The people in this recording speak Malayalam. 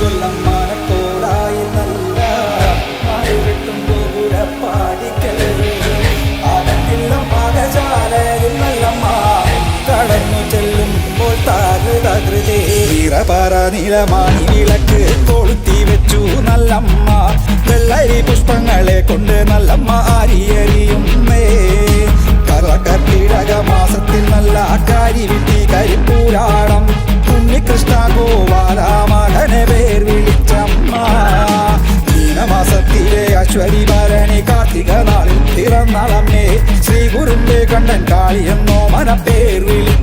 കൊല്ലം മാനത്തോടായി നല്ല മഴവിട്ടും ഗോപുരപ്പാടിക്കൽ ആനത്തില്ലം പാകശാലയിൽ നല്ലമ്മ കടന്നു ചെല്ലുമ്പോൾ താകൃതകൃതേ വീറപാറ നീലമാണി വിളക്ക് കൊളുത്തി വെച്ചു നല്ലമ്മ വെള്ളരി പുഷ്പങ്ങളെ കൊണ്ട് നല്ലമ്മ ആരിയറിയുന്നേ കർക്കിടക മാസത്തിൽ നല്ല കാരി വിട്ടി കരിപ്പൂരാടം ഉണ്ണികൃഷ്ണ ഗോപാല മകനെ പേർ വിളിച്ചമ്മ മീനമാസത്തിലെ അശ്വതി ഭരണി കാർത്തിക നാളിൽ പിറന്നളമ്മേ ശ്രീ ഗുരുന്റെ കണ്ടൻ കാളിയെന്നോ മനപ്പേർ വിളി